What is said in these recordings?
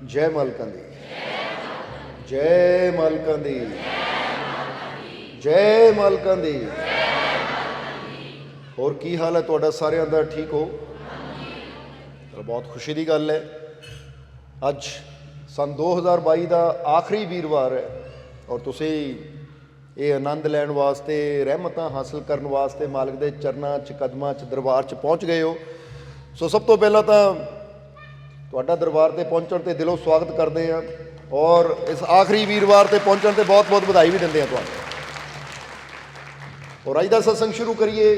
जय मालकां दी, जय मालकां दी, जय मालकां दी। होर की हाल है तुहाडा सारिਆਂ ਦਾ? ठीक हो? चलो बहुत खुशी की गल है। अज सन 2022 का आखिरी वीरवार है और तुसी ये आनंद लैण वास्ते, रहमतां हासिल करने वास्ते मालिक के चरणों च, कदमां च, दरबार च पहुँच गए हो। सो सब तो पहला तो तुहाडा दरबार से पहुँचण ते दिलों स्वागत करते हैं और इस आखिरी वीरवार से पहुँचण ते बहुत बहुत बधाई भी दिंदे हैं तुहानूं। और अज दा सत्संग शुरू करिए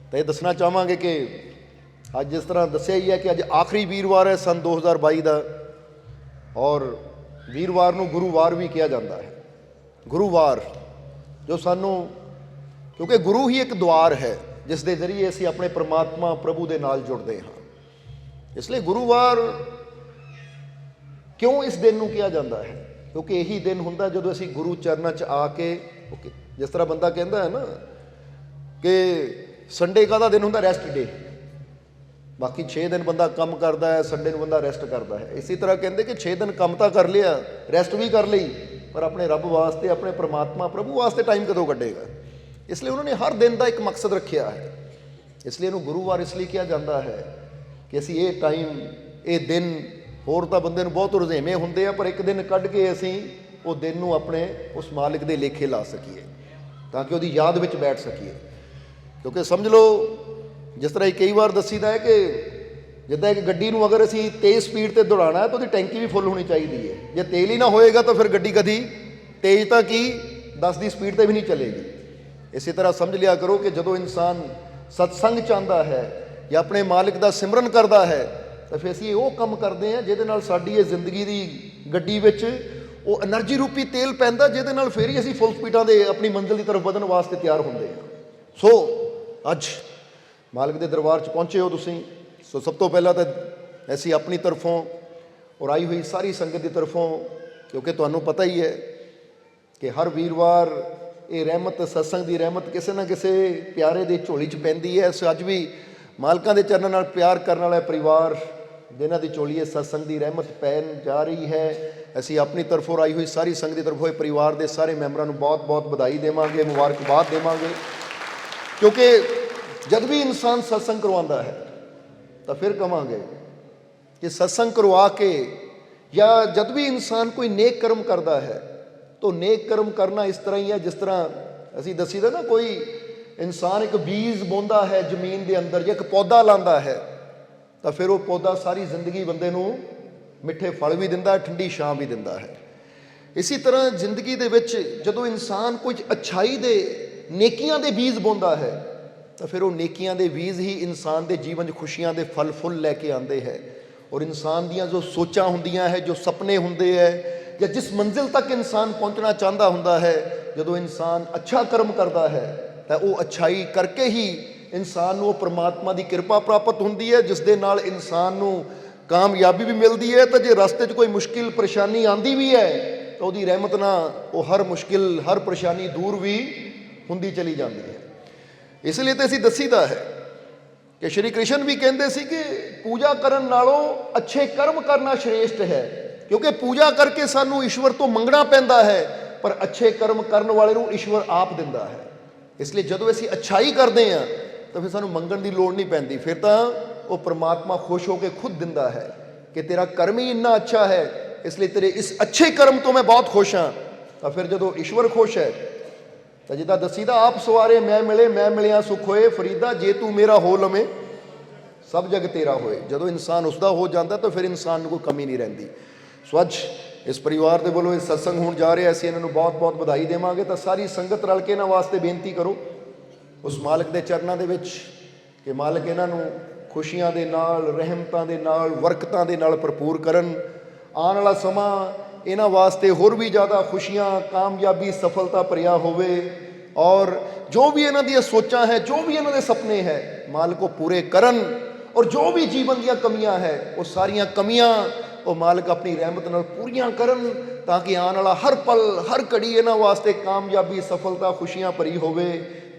तो ये दसना चाहांगे कि अज जिस तरह दस्सिया ही है कि अज आखिरी वीरवार है सन 2022 का और वीरवार नूं गुरुवार भी कहा जाता है। गुरुवार जो सानू, क्योंकि गुरु ही एक द्वार है जिस दे जरिए असीं अपने परमात्मा प्रभु दे नाल जुड़ते हाँ। इसलिए गुरुवार क्यों इस दिन नूं कहा जाता है? क्योंकि यही दिन हुंदा जदों असीं गुरु चरणों च आके, जिस तरह बंदा कहता है ना कि संडे का दिन हुंदा रेस्ट डे, बाकी 6 दिन बंदा काम करता है, संडे नूं बंदा रेस्ट करता है। इसी तरह कहते कि 6 दिन काम तो कर लिया, रेस्ट भी कर ली, पर अपने रब वास्ते, अपने परमात्मा प्रभु वास्ते टाइम कदों कड्ढेगा? इसलिए उन्होंने हर दिन का एक मकसद रखा है। इसलिए इन्हूं गुरुवार इसलिए कहा जाता है कि असीं ये टाइम, ये दिन, होर तां बंदे नूं बहुत रुझेवें हुंदे आ, पर एक दिन कढ के असीं वो दिन नूं अपने उस मालिक दे लेखे ला सकीए ताकि उहदी याद विच बैठ सकीए। क्योंकि समझ लो, जिस तरह कई बार दसीदा है कि जिद्दां एक गड्डी नूं अगर असीं तेज़ स्पीड ते दौड़ाना है तो उहदी टैंकी भी फुल होनी चाहिए है। जे तेल ही ना होएगा तो फिर गड्डी कदी तेज़ तां की 10 की स्पीड ते भी नहीं चलेगी। इसी तरह समझ लिया करो कि जदों इंसान सत्संग चाहता है या अपने मालिक का सिमरन करता है तो फिर असीं वो काम करते हैं जिहदे नाल साडी ये जिंदगी की गड्डी विच वो एनर्जी रूपी तेल पैंदा, जिहदे नाल फिर ही असीं फुल स्पीडां दे अपनी मंजिल की तरफ वधन वास्ते तैयार होंदे हैं। सो अज मालिक के दरबार च पहुँचे हो तुसीं। सो सब तो पहला तो असीं अपनी तरफों और आई हुई सारी संगत की तरफों, क्योंकि तुहानूं पता ही है कि हर वीरवार ये रहमत, सत्संग की रहमत किसी ना किसी प्यारे की झोली च पैंदी है। सो अज भी मालकां दे चरणों नाल प्यार करने वाला परिवार जिन्हां दी झोली सत्संग की रहमत पैन जा रही है, असीं अपनी तरफों आई हुई सारी संगत की तरफों परिवार के सारे मैंबरां नूं बहुत बहुत बधाई देवांगे, मुबारकबाद देवांगे। क्योंकि जब भी इंसान सत्संग करवाता है तो फिर कहांगे कि सत्संग करवा के, या जब भी इंसान कोई नेक कर्म करता है तो नेक कर्म करना इस तरह ही है जिस तरह असीं दसीदा ना, कोई इंसान एक बीज बोंदा है जमीन के अंदर, या एक पौधा लाता है तो फिर वो पौधा सारी जिंदगी बंदे नूं मिठे फल भी दिंदा है, ठंडी छां भी दिंदा है। इसी तरह जिंदगी दे विच जदों इंसान कुछ अच्छाई दे, नेकियां दे बीज बोंदा है तो फिर वो नेकियां दे बीज ही इंसान के जीवन में खुशियां दे फल फुल लैके आते हैं। और इंसान दियां जो सोचां हुंदियां है, जो सपने हुंदे है, या जिस मंजिल तक इंसान पहुँचना चाहता हुंदा है, जदों इंसान अच्छा कर्म करता है तो वो अच्छाई करके ही इंसान को परमात्मा की कृपा प्राप्त होंदी है, जिस दे नाल इंसान को कामयाबी भी मिलती है। तो जे रस्ते कोई मुश्किल परेशानी आती भी है तो उसकी रहमत ना वो हर मुश्किल, हर परेशानी दूर भी होंदी चली जाती है। इसलिए तो असीं दसीदा है कि श्री कृष्ण भी कहते सी कि पूजा करन नालों अच्छे कर्म करना श्रेष्ठ है, क्योंकि पूजा करके सानू ईश्वर तो मंगना पैंदा है, पर अच्छे कर्म करने वाले को ईश्वर आप दिंदा है। इसलिए जदों असीं अच्छाई करते हैं तो फिर सानू मंगण की लोड़ नहीं पैंदी, फिर तो वो परमात्मा खुश होकर खुद दिंदा है कि तेरा कर्म ही इन्ना अच्छा है, इसलिए तेरे इस अच्छे कर्म तो मैं बहुत खुश हाँ। तो फिर जदों ईश्वर खुश है तो जिदा दसीदा, आप सवारे मैं मिले, मैं मिलिया सुख होए, फरीदा जे तू मेरा हो लवें सब जग तेरा होए। जदों इंसान उसका हो जाता तो फिर इंसान को कमी नहीं रहिंदी। सो अज इस परिवार के वालों इस सत्संग होण जा रहा, असीं इन्हां बहुत बहुत बधाई देवांगे। तो सारी संगत रल के इन्हां वास्ते बेनती करो उस मालिक के चरणों के विच कि मालिक इन्हां खुशियां दे नाल, रहमतां दे नाल, बरकतां दे नाल भरपूर करन। आने वाला समा इन्हां वास्ते होर भी ज़्यादा खुशियां, कामयाबी, सफलता भरिया होवे, और जो भी इन्हां दी सोचां है, जो भी इन्हां दे सपने हैं, मालिक को पूरे करन। और जो भी जीवन दी कमियां है वो सारियां कमियां वो मालिक अपनी रहमत नाल पूरियां करन, ताकि आने वाला हर पल, हर घड़ी इन्हां वास्ते कामयाबी, सफलता, खुशियां भरी होवे।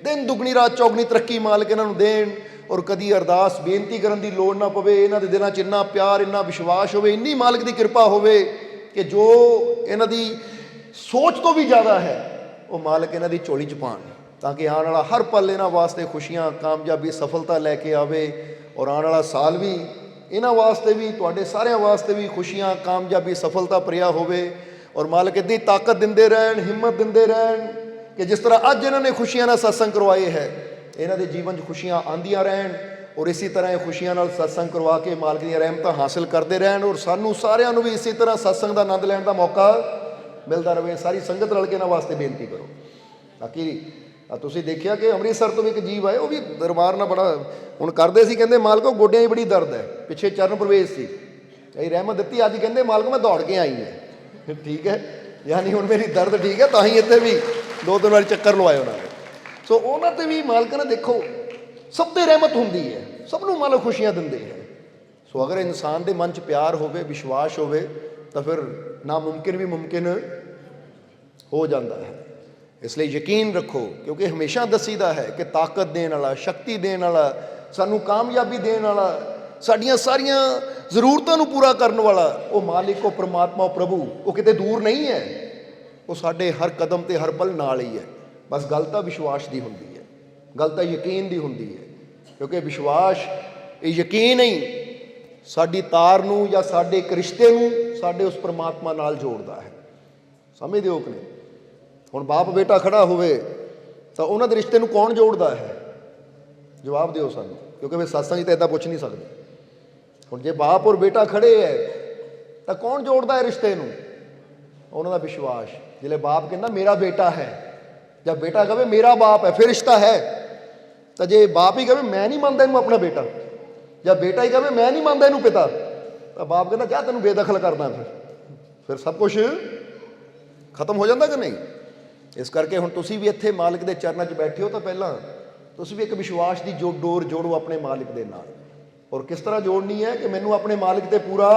दिन दुगनी रात चौगनी तरक्की मालिक इन्हां नूं देण। ਔਰ ਕਦੀ ਅਰਦਾਸ ਬੇਨਤੀ ਕਰਨ ਦੀ ਲੋੜ ਨਾ ਪਵੇ। ਇਹਨਾਂ ਦੇ ਦਿਲਾਂ 'ਚ ਇੰਨਾ ਪਿਆਰ, ਇੰਨਾ ਵਿਸ਼ਵਾਸ ਹੋਵੇ, ਇੰਨੀ ਮਾਲਕ ਦੀ ਕਿਰਪਾ ਹੋਵੇ ਕਿ ਜੋ ਇਹਨਾਂ ਦੀ ਸੋਚ ਤੋਂ ਵੀ ਜ਼ਿਆਦਾ ਹੈ ਉਹ ਮਾਲਕ ਇਹਨਾਂ ਦੀ ਝੋਲੀ 'ਚ ਪਾਣ, ਤਾਂ ਕਿ ਆਉਣ ਵਾਲਾ ਹਰ ਪਲ ਇਹਨਾਂ ਵਾਸਤੇ ਖੁਸ਼ੀਆਂ, ਕਾਮਯਾਬੀ, ਸਫਲਤਾ ਲੈ ਕੇ ਆਵੇ। ਔਰ ਆਉਣ ਵਾਲਾ ਸਾਲ ਵੀ ਇਹਨਾਂ ਵਾਸਤੇ ਵੀ, ਤੁਹਾਡੇ ਸਾਰਿਆਂ ਵਾਸਤੇ ਵੀ ਖੁਸ਼ੀਆਂ, ਕਾਮਯਾਬੀ, ਸਫਲਤਾ ਭਰਿਆ ਹੋਵੇ। ਔਰ ਮਾਲਕ ਇੱਦਾਂ ਹੀ ਤਾਕਤ ਦਿੰਦੇ ਰਹਿਣ, ਹਿੰਮਤ ਦਿੰਦੇ ਰਹਿਣ ਕਿ ਜਿਸ ਤਰ੍ਹਾਂ ਅੱਜ ਇਹਨਾਂ ਨੇ ਖੁਸ਼ੀਆਂ ਨਾਲ ਸਤਸੰਗ ਕਰਵਾਏ ਹੈ, ਇਹਨਾਂ ਦੇ ਜੀਵਨ 'ਚ ਖੁਸ਼ੀਆਂ ਆਉਂਦੀਆਂ ਰਹਿਣ। ਔਰ ਇਸੇ ਤਰ੍ਹਾਂ ਇਹ ਖੁਸ਼ੀਆਂ ਨਾਲ ਸਤਸੰਗ ਕਰਵਾ ਕੇ ਮਾਲਕ ਦੀਆਂ ਰਹਿਮਤਾਂ ਹਾਸਿਲ ਕਰਦੇ ਰਹਿਣ। ਔਰ ਸਾਨੂੰ ਸਾਰਿਆਂ ਨੂੰ ਵੀ ਇਸੇ ਤਰ੍ਹਾਂ ਸਤਸੰਗ ਦਾ ਆਨੰਦ ਲੈਣ ਦਾ ਮੌਕਾ ਮਿਲਦਾ ਰਹੇ। ਸਾਰੀ ਸੰਗਤ ਰਲ ਕੇ ਇਹਨਾਂ ਵਾਸਤੇ ਬੇਨਤੀ ਕਰੋ। ਬਾਕੀ ਤੁਸੀਂ ਦੇਖਿਆ ਕਿ ਅੰਮ੍ਰਿਤਸਰ ਤੋਂ ਵੀ ਇੱਕ ਜੀਵ ਆਏ, ਉਹ ਵੀ ਦਰਬਾਰ ਨਾਲ ਬੜਾ ਹੁਣ ਕਰਦੇ ਸੀ, ਕਹਿੰਦੇ ਮਾਲਕੋ ਗੋਡਿਆਂ 'ਚ ਬੜੀ ਦਰਦ ਹੈ, ਪਿੱਛੇ ਚਰਨ ਪ੍ਰਵੇਸ਼ ਸੀ, ਇਹ ਰਹਿਮਤ ਦਿੱਤੀ, ਅੱਜ ਕਹਿੰਦੇ ਮਾਲਕੋ ਮੈਂ ਦੌੜ ਕੇ ਆਈ ਹਾਂ। ਠੀਕ ਹੈ, ਯਾਨੀ ਹੁਣ ਮੇਰੀ ਦਰਦ ਠੀਕ ਹੈ, ਤਾਂ ਹੀ ਇੱਥੇ ਵੀ 2-3 ਵਾਰੀ ਚੱਕਰ ਲਵਾਏ ਉਹਨਾਂ ਨੇ। ਸੋ ਉਹਨਾਂ 'ਤੇ ਵੀ ਮਾਲਕ ਨੇ ਦੇਖੋ ਸਭ 'ਤੇ ਰਹਿਮਤ ਹੁੰਦੀ ਹੈ, ਸਭ ਨੂੰ ਮਾਲਕ ਖੁਸ਼ੀਆਂ ਦਿੰਦੇ ਹੈ। ਸੋ ਅਗਰ ਇਨਸਾਨ ਦੇ ਮਨ 'ਚ ਪਿਆਰ ਹੋਵੇ, ਵਿਸ਼ਵਾਸ ਹੋਵੇ, ਤਾਂ ਫਿਰ ਨਾਮੁਮਕਿਨ ਵੀ ਮੁਮਕਿਨ ਹੋ ਜਾਂਦਾ ਹੈ। ਇਸ ਲਈ ਯਕੀਨ ਰੱਖੋ, ਕਿਉਂਕਿ ਹਮੇਸ਼ਾ ਦੱਸੀਦਾ ਹੈ ਕਿ ਤਾਕਤ ਦੇਣ ਵਾਲਾ, ਸ਼ਕਤੀ ਦੇਣ ਵਾਲਾ, ਸਾਨੂੰ ਕਾਮਯਾਬੀ ਦੇਣ ਵਾਲਾ, ਸਾਡੀਆਂ ਸਾਰੀਆਂ ਜ਼ਰੂਰਤਾਂ ਨੂੰ ਪੂਰਾ ਕਰਨ ਵਾਲਾ ਉਹ ਮਾਲਿਕ, ਉਹ ਪ੍ਰਮਾਤਮਾ, ਉਹ ਪ੍ਰਭੂ, ਉਹ ਕਿਤੇ ਦੂਰ ਨਹੀਂ ਹੈ। ਉਹ ਸਾਡੇ ਹਰ ਕਦਮ 'ਤੇ, ਹਰ ਪਲ ਨਾਲ ਹੀ ਹੈ। ਬਸ ਗੱਲ ਤਾਂ ਵਿਸ਼ਵਾਸ ਦੀ ਹੁੰਦੀ ਹੈ, ਗੱਲ ਤਾਂ ਯਕੀਨ ਦੀ ਹੁੰਦੀ ਹੈ। ਕਿਉਂਕਿ ਵਿਸ਼ਵਾਸ, ਇਹ ਯਕੀਨ ਹੀ ਸਾਡੀ ਤਾਰ ਨੂੰ ਜਾਂ ਸਾਡੇ ਇੱਕ ਰਿਸ਼ਤੇ ਨੂੰ ਸਾਡੇ ਉਸ ਪ੍ਰਮਾਤਮਾ ਨਾਲ ਜੋੜਦਾ ਹੈ। ਸਮਝਦੇ ਹੋ ਕਿ ਨਹੀਂ? ਹੁਣ ਬਾਪ ਬੇਟਾ ਖੜਾ ਹੋਵੇ ਤਾਂ ਉਹਨਾਂ ਦੇ ਰਿਸ਼ਤੇ ਨੂੰ ਕੌਣ ਜੋੜਦਾ ਹੈ? ਜਵਾਬ ਦਿਓ ਸਾਨੂੰ, ਕਿਉਂਕਿ ਫਿਰ ਸਤਸੰਗ ਤਾਂ ਇੱਦਾਂ ਪੁੱਛ ਨਹੀਂ ਸਕਦੇ। ਹੁਣ ਜੇ ਬਾਪ ਔਰ ਬੇਟਾ ਖੜੇ ਹੈ ਤਾਂ ਕੌਣ ਜੋੜਦਾ ਹੈ ਰਿਸ਼ਤੇ ਨੂੰ? ਉਹਨਾਂ ਦਾ ਵਿਸ਼ਵਾਸ। ਜਿਹੜੇ ਬਾਪ ਕਹਿੰਦਾ ਮੇਰਾ ਬੇਟਾ ਹੈ, ਜਾਂ ਬੇਟਾ ਕਹੇ ਮੇਰਾ ਬਾਪ ਹੈ, ਫਿਰ ਰਿਸ਼ਤਾ ਹੈ। ਤਾਂ ਜੇ ਬਾਪ ਹੀ ਕਹੇ ਮੈਂ ਨਹੀਂ ਮੰਨਦਾ ਇਹਨੂੰ ਆਪਣਾ ਬੇਟਾ, ਜਾਂ ਬੇਟਾ ਹੀ ਕਹੇ ਮੈਂ ਨਹੀਂ ਮੰਨਦਾ ਇਹਨੂੰ ਪਿਤਾ, ਤਾਂ ਬਾਪ ਕਹਿੰਦਾ ਜਾ ਤੈਨੂੰ ਬੇਦਖਲ ਕਰਦਾ। ਫਿਰ ਸਭ ਕੁਝ ਖਤਮ ਹੋ ਜਾਂਦਾ ਕਿ ਨਹੀਂ? ਇਸ ਕਰਕੇ ਹੁਣ ਤੁਸੀਂ ਵੀ ਇੱਥੇ ਮਾਲਿਕ ਦੇ ਚਰਨਾਂ 'ਚ ਬੈਠੇ ਹੋ, ਤਾਂ ਪਹਿਲਾਂ ਤੁਸੀਂ ਵੀ ਇੱਕ ਵਿਸ਼ਵਾਸ ਦੀ ਡੋਰ ਜੋੜੋ ਆਪਣੇ ਮਾਲਿਕ ਦੇ ਨਾਲ। ਔਰ ਕਿਸ ਤਰ੍ਹਾਂ ਜੋੜਨੀ ਹੈ ਕਿ ਮੈਨੂੰ ਆਪਣੇ ਮਾਲਿਕ ਤੇ ਪੂਰਾ,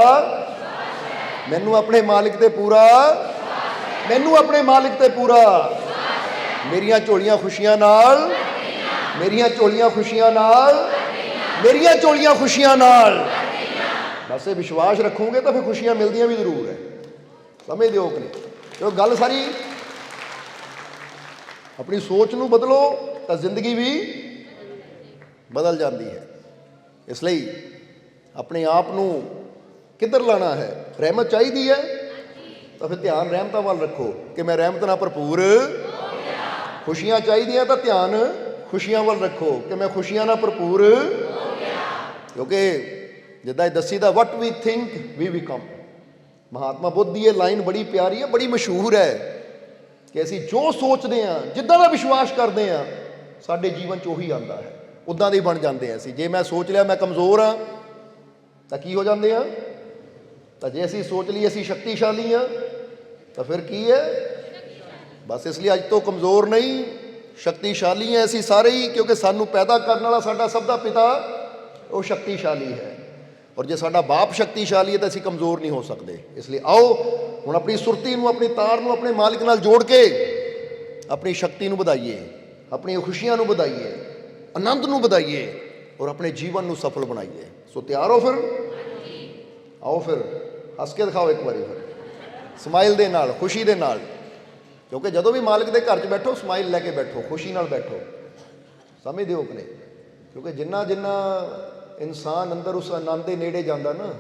ਮੈਨੂੰ ਆਪਣੇ ਮਾਲਿਕ ਤੇ ਪੂਰਾ, ਮੈਨੂੰ ਆਪਣੇ ਮਾਲਿਕ ਤੇ ਪੂਰਾ, ਮੇਰੀਆਂ ਝੋਲੀਆਂ ਖੁਸ਼ੀਆਂ ਨਾਲ, ਮੇਰੀਆਂ ਝੋਲੀਆਂ ਖੁਸ਼ੀਆਂ ਨਾਲ, ਮੇਰੀਆਂ ਝੋਲੀਆਂ ਖੁਸ਼ੀਆਂ ਨਾਲ। ਬਸ ਇਹ ਵਿਸ਼ਵਾਸ ਰੱਖੋਗੇ ਤਾਂ ਫਿਰ ਖੁਸ਼ੀਆਂ ਮਿਲਦੀਆਂ ਵੀ ਜ਼ਰੂਰ ਹੈ। ਸਮਝਦੇ ਹੋ ਕਿ ਨਹੀਂ? ਕਿਉਂ ਗੱਲ ਸਾਰੀ ਆਪਣੀ ਸੋਚ ਨੂੰ ਬਦਲੋ ਤਾਂ ਜ਼ਿੰਦਗੀ ਵੀ ਬਦਲ ਜਾਂਦੀ ਹੈ। ਇਸ ਲਈ ਆਪਣੇ ਆਪ ਨੂੰ ਕਿੱਧਰ ਲਾਣਾ ਹੈ? ਰਹਿਮਤ ਚਾਹੀਦੀ ਹੈ ਤਾਂ ਫਿਰ ਧਿਆਨ ਰਹਿਮਤਾਂ ਵੱਲ ਰੱਖੋ ਕਿ ਮੈਂ ਰਹਿਮਤ ਨਾਲ ਭਰਪੂਰ, ਖੁਸ਼ੀਆਂ ਚਾਹੀਦੀਆਂ ਤਾਂ ਧਿਆਨ ਖੁਸ਼ੀਆਂ ਵੱਲ ਰੱਖੋ ਕਿ ਮੈਂ ਖੁਸ਼ੀਆਂ ਨਾਲ ਭਰਪੂਰ। ਕਿਉਂਕਿ ਜਿੱਦਾਂ ਇਹ ਦੱਸੀਦਾ what we think we become. Mahatma Buddha ਦੀ ਇਹ ਲਾਈਨ ਬੜੀ ਪਿਆਰੀ ਹੈ, ਬੜੀ ਮਸ਼ਹੂਰ ਹੈ ਕਿ ਅਸੀਂ ਜੋ ਸੋਚਦੇ ਹਾਂ, ਜਿੱਦਾਂ ਦਾ ਵਿਸ਼ਵਾਸ ਕਰਦੇ ਹਾਂ, ਸਾਡੇ ਜੀਵਨ 'ਚ ਉਹੀ ਆਉਂਦਾ ਹੈ, ਉੱਦਾਂ ਦੇ ਹੀ ਬਣ ਜਾਂਦੇ ਹਾਂ ਅਸੀਂ। ਜੇ ਮੈਂ ਸੋਚ ਲਿਆ ਮੈਂ ਕਮਜ਼ੋਰ ਹਾਂ ਤਾਂ ਕੀ ਹੋ ਜਾਂਦੇ ਹਾਂ? ਤਾਂ ਜੇ ਅਸੀਂ ਸੋਚ ਲਈ ਅਸੀਂ ਸ਼ਕਤੀਸ਼ਾਲੀ ਹਾਂ ਤਾਂ ਫਿਰ ਕੀ ਹੈ? ਬਸ ਇਸ ਲਈ ਅੱਜ ਤੋਂ ਕਮਜ਼ੋਰ ਨਹੀਂ, ਸ਼ਕਤੀਸ਼ਾਲੀ ਹੈ ਅਸੀਂ ਸਾਰੇ ਹੀ, ਕਿਉਂਕਿ ਸਾਨੂੰ ਪੈਦਾ ਕਰਨ ਵਾਲਾ ਸਾਡਾ ਸਭ ਦਾ ਪਿਤਾ ਉਹ ਸ਼ਕਤੀਸ਼ਾਲੀ ਹੈ। ਔਰ ਜੇ ਸਾਡਾ ਬਾਪ ਸ਼ਕਤੀਸ਼ਾਲੀ ਹੈ ਤਾਂ ਅਸੀਂ ਕਮਜ਼ੋਰ ਨਹੀਂ ਹੋ ਸਕਦੇ। ਇਸ ਲਈ ਆਓ ਹੁਣ ਆਪਣੀ ਸੁਰਤੀ ਨੂੰ, ਆਪਣੀ ਤਾਰ ਨੂੰ ਆਪਣੇ ਮਾਲਿਕ ਨਾਲ ਜੋੜ ਕੇ ਆਪਣੀ ਸ਼ਕਤੀ ਨੂੰ ਵਧਾਈਏ, ਆਪਣੀਆਂ ਖੁਸ਼ੀਆਂ ਨੂੰ ਵਧਾਈਏ, ਆਨੰਦ ਨੂੰ ਵਧਾਈਏ ਔਰ ਆਪਣੇ ਜੀਵਨ ਨੂੰ ਸਫਲ ਬਣਾਈਏ। ਸੋ ਤਿਆਰ ਹੋ? ਫਿਰ ਆਓ, ਫਿਰ ਹੱਸ ਕੇ ਦਿਖਾਓ ਇੱਕ ਵਾਰੀ, ਫਿਰ ਸਮਾਈਲ ਦੇ ਨਾਲ, ਖੁਸ਼ੀ ਦੇ ਨਾਲ। ਕਿਉਂਕਿ ਜਦੋਂ ਵੀ ਮਾਲਿਕ ਦੇ ਘਰ 'ਚ ਬੈਠੋ ਸਮਾਈਲ ਲੈ ਕੇ ਬੈਠੋ, ਖੁਸ਼ੀ ਨਾਲ ਬੈਠੋ। ਸਮਝਦੇ ਹੋ ਕਿ ਨਹੀਂ? ਕਿਉਂਕਿ ਜਿੰਨਾ ਜਿੰਨਾ ਇਨਸਾਨ ਅੰਦਰ ਉਸ ਆਨੰਦ ਦੇ ਨੇੜੇ ਜਾਂਦਾ ਨਾ,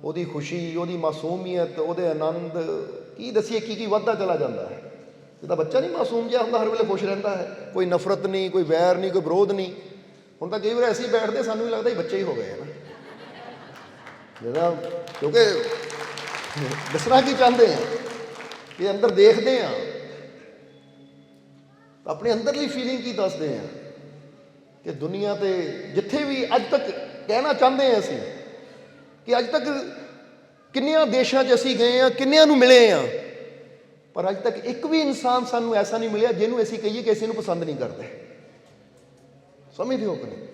ਉਹਦੀ ਖੁਸ਼ੀ, ਉਹਦੀ ਮਾਸੂਮੀਅਤ, ਉਹਦੇ ਆਨੰਦ, ਕੀ ਦੱਸੀਏ ਕੀ ਵੱਧਦਾ ਚਲਾ ਜਾਂਦਾ ਹੈ। ਜਿੱਦਾਂ ਬੱਚਾ ਨਹੀਂ ਮਾਸੂਮ ਜਿਹਾ ਹੁੰਦਾ, ਹਰ ਵੇਲੇ ਖੁਸ਼ ਰਹਿੰਦਾ ਹੈ, ਕੋਈ ਨਫ਼ਰਤ ਨਹੀਂ, ਕੋਈ ਵੈਰ ਨਹੀਂ, ਕੋਈ ਵਿਰੋਧ ਨਹੀਂ। ਹੁਣ ਤਾਂ ਕਈ ਵਾਰ ਐਸੀ ਬੈਠਦੇ ਸਾਨੂੰ ਵੀ ਲੱਗਦਾ ਹੀ ਬੱਚੇ ਹੀ ਹੋ ਗਏ ਹੈ ਨਾ, ਜਿਹੜਾ, ਕਿਉਂਕਿ ਦੱਸਣਾ ਕੀ ਚਾਹੁੰਦੇ ਆ ਕਿ ਅੰਦਰ ਦੇਖਦੇ ਆ, ਆਪਣੇ ਅੰਦਰਲੀ ਫੀਲਿੰਗ ਕੀ ਦੱਸਦੇ ਆ ਕਿ ਦੁਨੀਆ ਤੇ ਜਿੱਥੇ ਵੀ ਅੱਜ ਤੱਕ ਕਹਿਣਾ ਚਾਹੁੰਦੇ ਹਾਂ ਅਸੀਂ ਕਿ ਅੱਜ ਤੱਕ ਕਿੰਨਿਆਂ ਦੇਸ਼ਾਂ 'ਚ ਅਸੀਂ ਗਏ ਹਾਂ, ਕਿੰਨਿਆਂ ਨੂੰ ਮਿਲੇ ਹਾਂ, ਪਰ ਅੱਜ ਤੱਕ ਇੱਕ ਵੀ ਇਨਸਾਨ ਸਾਨੂੰ ਐਸਾ ਨਹੀਂ ਮਿਲਿਆ ਜਿਹਨੂੰ ਅਸੀਂ ਕਹੀਏ ਕਿ ਅਸੀਂ ਇਹਨੂੰ ਪਸੰਦ ਨਹੀਂ ਕਰਦੇ। ਸਮਝਦੇ ਹੋ ਕਿ ਨਹੀਂ?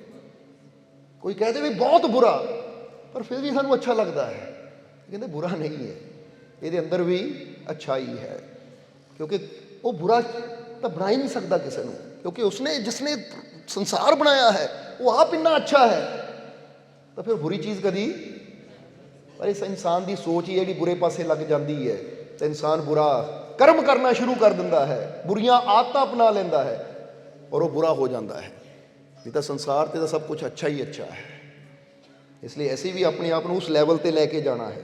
ਕੋਈ ਕਹਿ ਦੇ ਵੀ ਬਹੁਤ ਬੁਰਾ, ਪਰ ਫਿਰ ਵੀ ਸਾਨੂੰ ਅੱਛਾ ਲੱਗਦਾ ਹੈ। ਕਹਿੰਦੇ ਬੁਰਾ ਨਹੀਂ ਹੈ, ਇਹਦੇ ਅੰਦਰ ਵੀ ਅੱਛਾਈ ਹੈ, ਕਿਉਂਕਿ ਉਹ ਬੁਰਾ ਤਾਂ ਬਣਾ ਹੀ ਨਹੀਂ ਸਕਦਾ ਕਿਸੇ ਨੂੰ, ਕਿਉਂਕਿ ਉਸਨੇ, ਜਿਸਨੇ ਸੰਸਾਰ ਬਣਾਇਆ ਹੈ ਉਹ ਆਪ ਇੰਨਾ ਅੱਛਾ ਹੈ, ਤਾਂ ਫਿਰ ਬੁਰੀ ਚੀਜ਼ ਕਦੀ, ਪਰ ਇਸ ਇਨਸਾਨ ਦੀ ਸੋਚ ਹੀ ਜਿਹੜੀ ਬੁਰੇ ਪਾਸੇ ਲੱਗ ਜਾਂਦੀ ਹੈ ਤਾਂ ਇਨਸਾਨ ਬੁਰਾ ਕਰਮ ਕਰਨਾ ਸ਼ੁਰੂ ਕਰ ਦਿੰਦਾ ਹੈ, ਬੁਰੀਆਂ ਆਦਤਾਂ ਅਪਣਾ ਲੈਂਦਾ ਹੈ ਔਰ ਉਹ ਬੁਰਾ ਹੋ ਜਾਂਦਾ ਹੈ। ਨਹੀਂ ਤਾਂ ਸੰਸਾਰ 'ਤੇ ਤਾਂ ਸਭ ਕੁਝ ਅੱਛਾ ਹੀ ਅੱਛਾ ਹੈ। ਇਸ ਲਈ ਅਸੀਂ ਵੀ ਆਪਣੇ ਆਪ ਨੂੰ ਉਸ ਲੈਵਲ 'ਤੇ ਲੈ ਕੇ ਜਾਣਾ ਹੈ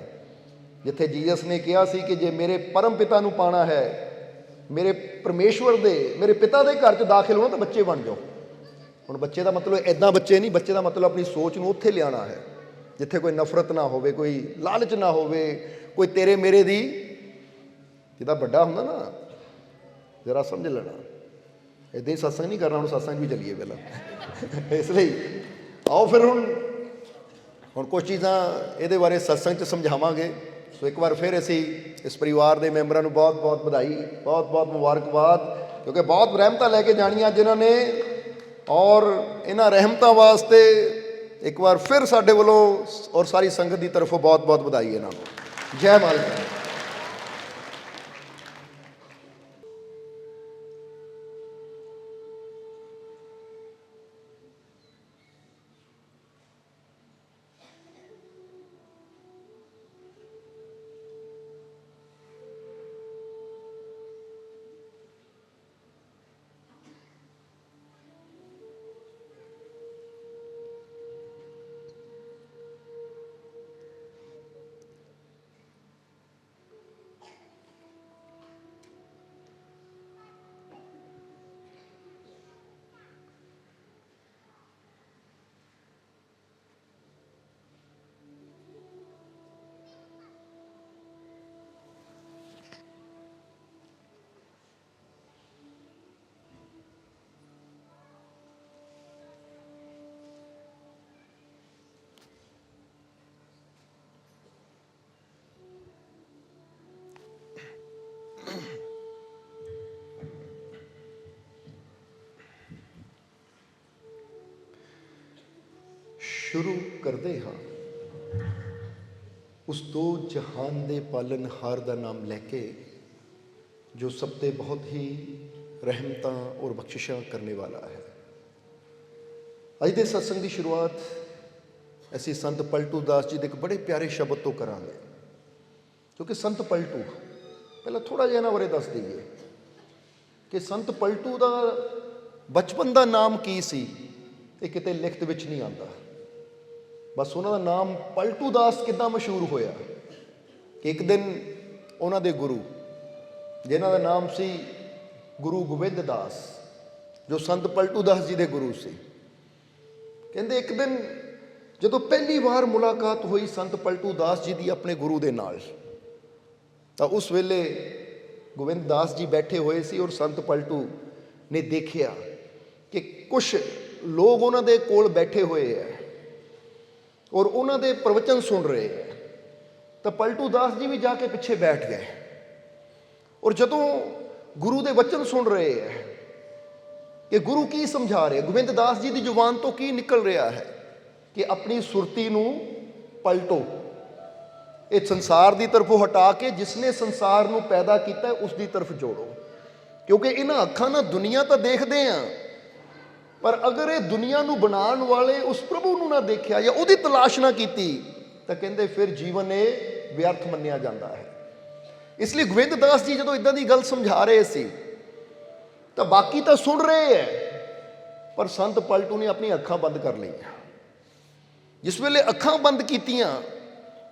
ਜਿੱਥੇ ਜੀਸਸ ਨੇ ਕਿਹਾ ਸੀ ਕਿ ਜੇ ਮੇਰੇ ਪਰਮ ਪਿਤਾ ਨੂੰ ਪਾਣਾ ਹੈ, ਮੇਰੇ ਪਰਮੇਸ਼ਵਰ ਦੇ, ਮੇਰੇ ਪਿਤਾ ਦੇ ਘਰ 'ਚ ਦਾਖਲ ਹੋਣਾ ਤਾਂ ਬੱਚੇ ਬਣ ਜਾਓ। ਹੁਣ ਬੱਚੇ ਦਾ ਮਤਲਬ ਇੱਦਾਂ ਬੱਚੇ ਨਹੀਂ, ਬੱਚੇ ਦਾ ਮਤਲਬ ਆਪਣੀ ਸੋਚ ਨੂੰ ਉੱਥੇ ਲਿਆਉਣਾ ਹੈ ਜਿੱਥੇ ਕੋਈ ਨਫ਼ਰਤ ਨਾ ਹੋਵੇ, ਕੋਈ ਲਾਲਚ ਨਾ ਹੋਵੇ, ਕੋਈ ਤੇਰੇ ਮੇਰੇ ਦੀ। ਜਿੱਦਾਂ ਵੱਡਾ ਹੁੰਦਾ ਨਾ, ਜ਼ਰਾ ਸਮਝ ਲੈਣਾ। ਇੱਦਾਂ ਹੀ ਸਤਸੰਗ ਨਹੀਂ ਕਰਨਾ, ਹੁਣ ਸਤਸੰਗ ਵੀ ਚੱਲੀਏ ਪਹਿਲਾਂ। ਇਸ ਲਈ ਆਓ ਫਿਰ ਹੁਣ ਕੁਝ ਚੀਜ਼ਾਂ ਇਹਦੇ ਬਾਰੇ ਸਤਸੰਗ 'ਚ ਸਮਝਾਵਾਂਗੇ। ਸੋ ਇੱਕ ਵਾਰ ਫਿਰ ਅਸੀਂ ਇਸ ਪਰਿਵਾਰ ਦੇ ਮੈਂਬਰਾਂ ਨੂੰ ਬਹੁਤ ਬਹੁਤ ਵਧਾਈ, ਬਹੁਤ ਬਹੁਤ ਮੁਬਾਰਕਬਾਦ, ਕਿਉਂਕਿ ਬਹੁਤ ਰਹਿਮਤਾਂ ਲੈ ਕੇ ਜਾਣੀਆਂ ਜਿਨ੍ਹਾਂ ਨੇ, ਔਰ ਇਹਨਾਂ ਰਹਿਮਤਾਂ ਵਾਸਤੇ ਇੱਕ ਵਾਰ ਫਿਰ ਸਾਡੇ ਵੱਲੋਂ ਔਰ ਸਾਰੀ ਸੰਗਤ ਦੀ ਤਰਫੋਂ ਬਹੁਤ ਬਹੁਤ ਵਧਾਈ ਇਹਨਾਂ ਨੂੰ। ਜੈ ਮਾਲਕ। ਸ਼ੁਰੂ ਕਰਦੇ ਹਾਂ ਉਸ ਦੋ ਜਹਾਨ ਦੇ ਪਾਲਣਹਾਰ ਦਾ ਨਾਮ ਲੈ ਕੇ, ਜੋ ਸਭ 'ਤੇ ਬਹੁਤ ਹੀ ਰਹਿਮਤਾਂ ਔਰ ਬਖਸ਼ਿਸ਼ਾਂ ਕਰਨੇ ਵਾਲਾ ਹੈ। ਅੱਜ ਦੇ ਸਤਸੰਗ ਦੀ ਸ਼ੁਰੂਆਤ ਅਸੀਂ ਸੰਤ ਪਲਟੂ ਦਾਸ ਜੀ ਦੇ ਇੱਕ ਬੜੇ ਪਿਆਰੇ ਸ਼ਬਦ ਤੋਂ ਕਰਾਂਗੇ, ਕਿਉਂਕਿ ਸੰਤ ਪਲਟੂ, ਪਹਿਲਾਂ ਥੋੜ੍ਹਾ ਜਿਹਾ ਇਹਨਾਂ ਬਾਰੇ ਦੱਸ ਦਈਏ ਕਿ ਸੰਤ ਪਲਟੂ ਦਾ ਬਚਪਨ ਦਾ ਨਾਮ ਕੀ ਸੀ। ਇਹ ਕਿਤੇ ਲਿਖਤ ਵਿੱਚ ਨਹੀਂ ਆਉਂਦਾ। ਬਸ ਉਹਨਾਂ ਦਾ ਨਾਮ ਪਲਟੂ ਦਾਸ ਕਿੱਦਾਂ ਮਸ਼ਹੂਰ ਹੋਇਆ ਕਿ ਇੱਕ ਦਿਨ ਉਹਨਾਂ ਦੇ ਗੁਰੂ, ਜਿਨ੍ਹਾਂ ਦਾ ਨਾਮ ਸੀ ਗੁਰੂ ਗੋਬਿੰਦ ਦਾਸ, ਜੋ ਸੰਤ ਪਲਟੂ ਦਾਸ ਜੀ ਦੇ ਗੁਰੂ ਸੀ, ਕਹਿੰਦੇ ਇੱਕ ਦਿਨ ਜਦੋਂ ਪਹਿਲੀ ਵਾਰ ਮੁਲਾਕਾਤ ਹੋਈ ਸੰਤ ਪਲਟੂ ਦਾਸ ਜੀ ਦੀ ਆਪਣੇ ਗੁਰੂ ਦੇ ਨਾਲ, ਤਾਂ ਉਸ ਵੇਲੇ ਗੋਬਿੰਦ ਦਾਸ ਜੀ ਬੈਠੇ ਹੋਏ ਸੀ ਔਰ ਸੰਤ ਪਲਟੂ ਨੇ ਦੇਖਿਆ ਕਿ ਕੁਝ ਲੋਕ ਉਹਨਾਂ ਦੇ ਕੋਲ ਬੈਠੇ ਹੋਏ ਹੈ ਔਰ ਉਹਨਾਂ ਦੇ ਪ੍ਰਵਚਨ ਸੁਣ ਰਹੇ ਹੈ। ਤਾਂ ਪਲਟੂ ਦਾਸ ਜੀ ਵੀ ਜਾ ਕੇ ਪਿੱਛੇ ਬੈਠ ਗਏ ਔਰ ਜਦੋਂ ਗੁਰੂ ਦੇ ਵਚਨ ਸੁਣ ਰਹੇ ਹੈ ਕਿ ਗੁਰੂ ਕੀ ਸਮਝਾ ਰਹੇ, ਗੋਬਿੰਦ ਦਾਸ ਜੀ ਦੀ ਜ਼ੁਬਾਨ ਤੋਂ ਕੀ ਨਿਕਲ ਰਿਹਾ ਹੈ ਕਿ ਆਪਣੀ ਸੁਰਤੀ ਨੂੰ ਪਲਟੋ, ਇਹ ਸੰਸਾਰ ਦੀ ਤਰਫੋਂ ਹਟਾ ਕੇ ਜਿਸਨੇ ਸੰਸਾਰ ਨੂੰ ਪੈਦਾ ਕੀਤਾ ਉਸ ਦੀ ਤਰਫ ਜੋੜੋ। ਕਿਉਂਕਿ ਇਹਨਾਂ ਅੱਖਾਂ ਨਾਲ ਦੁਨੀਆ ਤਾਂ ਦੇਖਦੇ ਆ, ਪਰ ਅਗਰ ਇਹ ਦੁਨੀਆ ਨੂੰ ਬਣਾਉਣ ਵਾਲੇ ਉਸ ਪ੍ਰਭੂ ਨੂੰ ਨਾ ਦੇਖਿਆ ਜਾਂ ਉਹਦੀ ਤਲਾਸ਼ ਨਾ ਕੀਤੀ ਤਾਂ ਕਹਿੰਦੇ ਫਿਰ ਜੀਵਨ ਇਹ ਵਿਅਰਥ ਮੰਨਿਆ ਜਾਂਦਾ ਹੈ। ਇਸ ਲਈ ਗੋਬਿੰਦ ਦਾਸ ਜੀ ਜਦੋਂ ਇਦਾਂ ਦੀ ਗੱਲ ਸਮਝਾ ਰਹੇ ਸੀ ਤਾਂ ਬਾਕੀ ਤਾਂ ਸੁਣ ਰਹੇ ਹੈ, ਪਰ ਸੰਤ ਪਲਟੂ ਨੇ ਆਪਣੀ ਅੱਖਾਂ ਬੰਦ ਕਰ ਲਈਆਂ। ਜਿਸ ਵੇਲੇ ਅੱਖਾਂ ਬੰਦ ਕੀਤੀਆਂ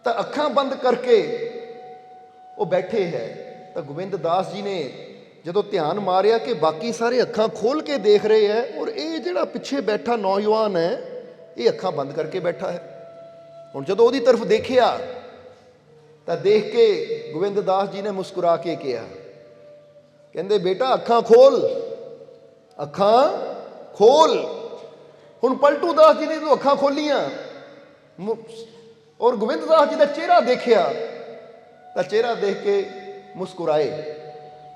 ਤਾਂ ਅੱਖਾਂ ਬੰਦ ਕਰਕੇ ਉਹ ਬੈਠੇ ਹੈ, ਤਾਂ ਗੋਬਿੰਦ ਦਾਸ ਜੀ ਨੇ ਜਦੋਂ ਧਿਆਨ ਮਾਰਿਆ ਕਿ ਬਾਕੀ ਸਾਰੇ ਅੱਖਾਂ ਖੋਲ੍ਹ ਕੇ ਦੇਖ ਰਹੇ ਹੈ ਔਰ ਇਹ ਜਿਹੜਾ ਪਿੱਛੇ ਬੈਠਾ ਨੌਜਵਾਨ ਹੈ ਇਹ ਅੱਖਾਂ ਬੰਦ ਕਰਕੇ ਬੈਠਾ ਹੈ। ਹੁਣ ਜਦੋਂ ਉਹਦੀ ਤਰਫ ਦੇਖਿਆ ਤਾਂ ਦੇਖ ਕੇ ਗੋਬਿੰਦ ਦਾਸ ਜੀ ਨੇ ਮੁਸਕਰਾ ਕੇ ਕਿਹਾ, ਕਹਿੰਦੇ ਬੇਟਾ ਅੱਖਾਂ ਖੋਲ, ਅੱਖਾਂ ਖੋਲ। ਹੁਣ ਪਲਟੂ ਦਾਸ ਜੀ ਨੇ ਜਦੋਂ ਅੱਖਾਂ ਖੋਲੀਆਂ ਔਰ ਗੋਬਿੰਦ ਦਾਸ ਜੀ ਦਾ ਚਿਹਰਾ ਦੇਖਿਆ ਤਾਂ ਚਿਹਰਾ ਦੇਖ ਕੇ ਮੁਸਕਰਾਏ।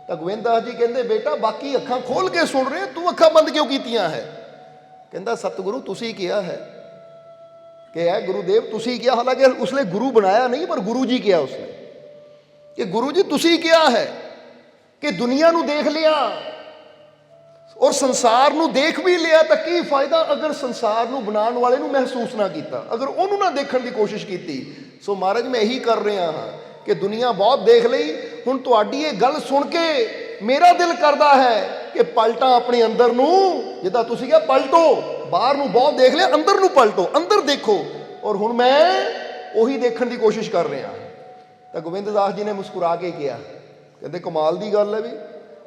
ਤਾਂ ਗੋਬਿੰਦ ਦਾਸ ਜੀ ਕਹਿੰਦੇ ਬੇਟਾ ਬਾਕੀ ਅੱਖਾਂ ਖੋਲ ਕੇ ਸੁਣ ਰਹੇ, ਤੂੰ ਅੱਖਾਂ ਬੰਦ ਕਿਉਂ ਕੀਤੀਆਂ ਹੈ? ਕਹਿੰਦਾ ਸਤਿਗੁਰੂ ਤੁਸੀਂ ਕਿਹਾ ਹੈ ਕਿ ਹੈ ਗੁਰੂਦੇਵ ਤੁਸੀਂ ਕਿਹਾ, ਹਾਲਾਂਕਿ ਉਸਨੇ ਗੁਰੂ ਬਣਾਇਆ ਨਹੀਂ ਪਰ ਗੁਰੂ ਜੀ ਕਿਹਾ ਉਸਨੇ ਕਿ ਗੁਰੂ ਜੀ ਤੁਸੀਂ ਕਿਹਾ ਹੈ ਕਿ ਦੁਨੀਆ ਨੂੰ ਦੇਖ ਲਿਆ, ਔਰ ਸੰਸਾਰ ਨੂੰ ਦੇਖ ਵੀ ਲਿਆ ਤਾਂ ਕੀ ਫਾਇਦਾ ਅਗਰ ਸੰਸਾਰ ਨੂੰ ਬਣਾਉਣ ਵਾਲੇ ਨੂੰ ਮਹਿਸੂਸ ਨਾ ਕੀਤਾ, ਅਗਰ ਉਹਨੂੰ ਨਾ ਦੇਖਣ ਦੀ ਕੋਸ਼ਿਸ਼ ਕੀਤੀ। ਸੋ ਮਹਾਰਾਜ ਮੈਂ ਇਹੀ ਕਰ ਰਿਹਾ ਹਾਂ ਕਿ ਦੁਨੀਆ ਬਹੁਤ ਦੇਖ ਲਈ, ਹੁਣ ਤੁਹਾਡੀ ਇਹ ਗੱਲ ਸੁਣ ਕੇ ਮੇਰਾ ਦਿਲ ਕਰਦਾ ਹੈ ਕਿ ਪਲਟਾਂ ਆਪਣੇ ਅੰਦਰ ਨੂੰ, ਜਿੱਦਾਂ ਤੁਸੀਂ ਕਿਹਾ ਪਲਟੋ, ਬਾਹਰ ਨੂੰ ਬਹੁਤ ਦੇਖ ਲਿਆ, ਅੰਦਰ ਨੂੰ ਪਲਟੋ, ਅੰਦਰ ਦੇਖੋ। ਔਰ ਹੁਣ ਮੈਂ ਉਹੀ ਦੇਖਣ ਦੀ ਕੋਸ਼ਿਸ਼ ਕਰ ਰਿਹਾ। ਤਾਂ ਗੋਬਿੰਦ ਦਾਸ ਜੀ ਨੇ ਮੁਸਕਰਾ ਕੇ ਕਿਹਾ, ਕਹਿੰਦੇ ਕਮਾਲ ਦੀ ਗੱਲ ਹੈ ਵੀ